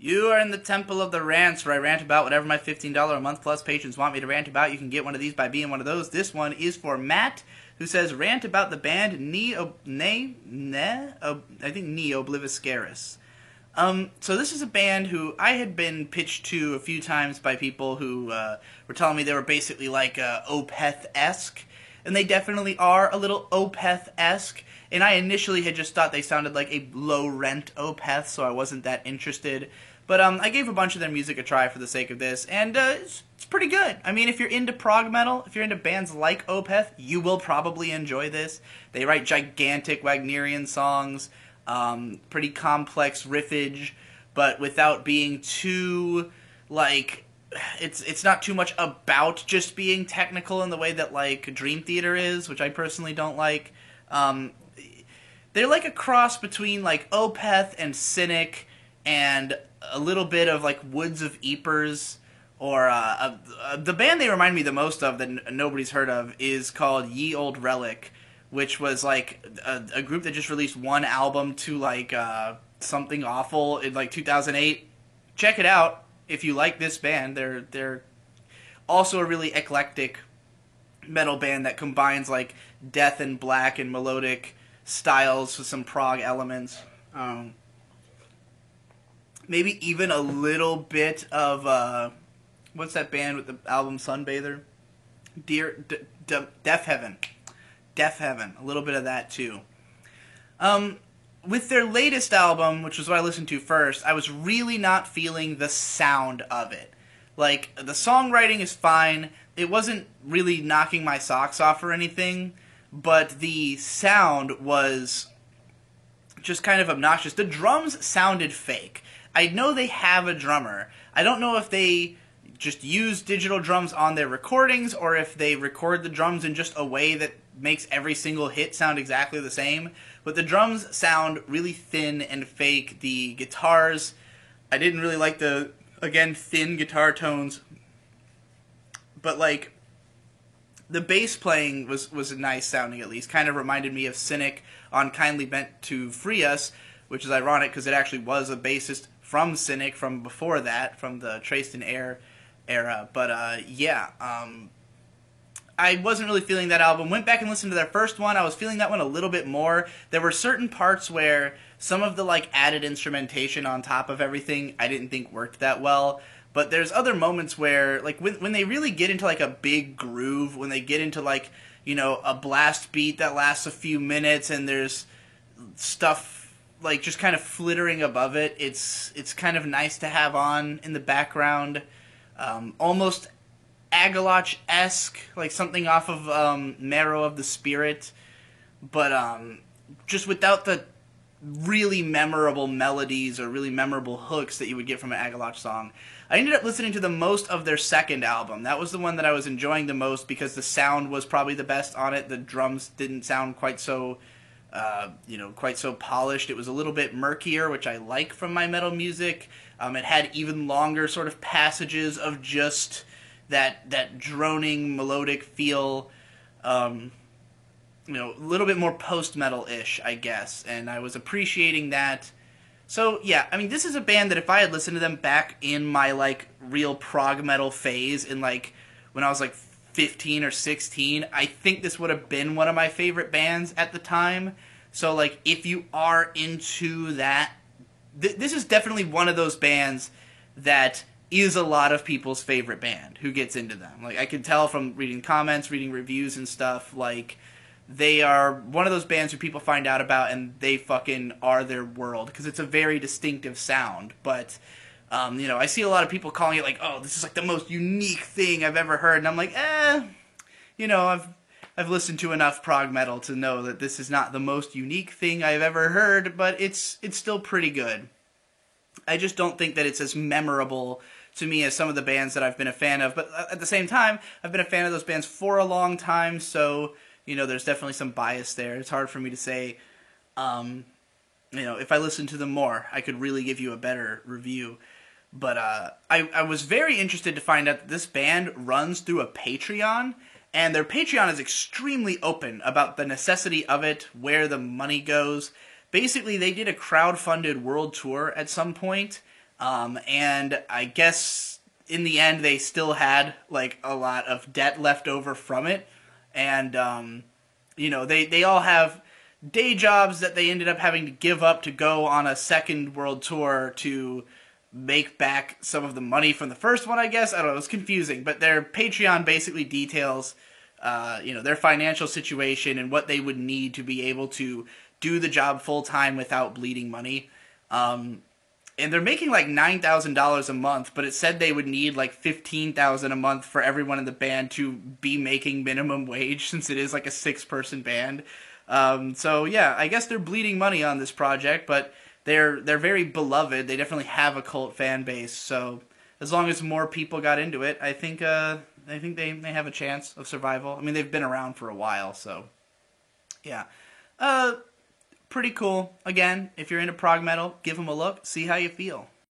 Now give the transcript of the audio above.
You are in the temple of the rants, where I rant about whatever my $15 a month plus patrons want me to rant about. You can get one of these by being one of those. This one is for Matt, who says, rant about the band I think Neo Obliviscaris. So this is a band who I had been pitched to a few times by people who were telling me they were basically like Opeth-esque, and they definitely are a little Opeth-esque. And I initially had just thought they sounded like a low-rent Opeth, so I wasn't that interested. But I gave a bunch of their music a try for the sake of this, and it's pretty good. I mean, if you're into prog metal, if you're into bands like Opeth, you will probably enjoy this. They write gigantic Wagnerian songs, pretty complex riffage, but without being too, like, it's not too much about just being technical in the way that, like, Dream Theater is, which I personally don't like. They're like a cross between, like, Opeth and Cynic and a little bit of, like, Woods of Ypres, or the band they remind me the most of that nobody's heard of is called Ye Old Relic, which was, like, a group that just released one album to, like, Something Awful in, like, 2008. Check it out if you like this band. They're also a really eclectic metal band that combines, like, death and black and melodic styles with some prog elements. Maybe even a little bit of, what's that band with the album Sunbather? Deaf Heaven. Deaf Heaven. A little bit of that, too. With their latest album, which was what I listened to first, I was really not feeling the sound of it. Like, the songwriting is fine. It wasn't really knocking my socks off or anything, but the sound was just kind of obnoxious. The drums sounded fake. I know they have a drummer. I don't know if they just use digital drums on their recordings or if they record the drums in just a way that makes every single hit sound exactly the same. But the drums sound really thin and fake. The guitars, I didn't really like the, again, thin guitar tones. But, like, the bass playing was nice sounding, at least. Kind of reminded me of Cynic on Kindly Bent to Free Us, which is ironic because it actually was a bassist from Cynic from before that, from the Traced in Air era. But, yeah, I wasn't really feeling that album. Went back and listened to their first one. I was feeling that one a little bit more. There were certain parts where some of the, like, added instrumentation on top of everything I didn't think worked that well. But there's other moments where, like, when they really get into, like, a big groove, when they get into, like, you know, a blast beat that lasts a few minutes and there's stuff, like, just kind of flittering above it, it's kind of nice to have on in the background. Almost Agaloch-esque, like something off of Marrow of the Spirit, but just without the really memorable melodies or really memorable hooks that you would get from an Agaloch song. I ended up listening to the most of their second album. That was the one that I was enjoying the most because the sound was probably the best on it. The drums didn't sound quite so, quite so polished. It was a little bit murkier, which I like from my metal music. It had even longer sort of passages of just that droning melodic feel, a little bit more post-metal-ish, I guess, and I was appreciating that. So, yeah, I mean, this is a band that if I had listened to them back in my, like, real prog metal phase, in, like, when I was, like, 15 or 16, I think this would have been one of my favorite bands at the time. So, like, if you are into that, this is definitely one of those bands that is a lot of people's favorite band who gets into them. Like, I can tell from reading comments, reading reviews and stuff, like, they are one of those bands who people find out about and they fucking are their world, because it's a very distinctive sound. But, I see a lot of people calling it like, oh, this is like the most unique thing I've ever heard. And I'm like, I've listened to enough prog metal to know that this is not the most unique thing I've ever heard, but it's still pretty good. I just don't think that it's as memorable to me as some of the bands that I've been a fan of. But at the same time, I've been a fan of those bands for a long time, so there's definitely some bias there. It's hard for me to say, if I listened to them more, I could really give you a better review. But I was very interested to find out that this band runs through a Patreon, and their Patreon is extremely open about the necessity of it, where the money goes. Basically, they did a crowd-funded world tour at some point, And I guess in the end they still had like a lot of debt left over from it, and they all have day jobs that they ended up having to give up to go on a second world tour to make back some of the money from the first one, I guess. I don't know, it was confusing, but their Patreon basically details their financial situation and what they would need to be able to do the job full time without bleeding money. And they're making like $9,000 a month, but it said they would need like $15,000 a month for everyone in the band to be making minimum wage, since it is like a 6-person band. So yeah, I guess they're bleeding money on this project, but they're very beloved. They definitely have a cult fan base. So as long as more people got into it, I think they have a chance of survival. I mean, they've been around for a while, so yeah. Pretty cool. Again, if you're into prog metal, give them a look. See how you feel.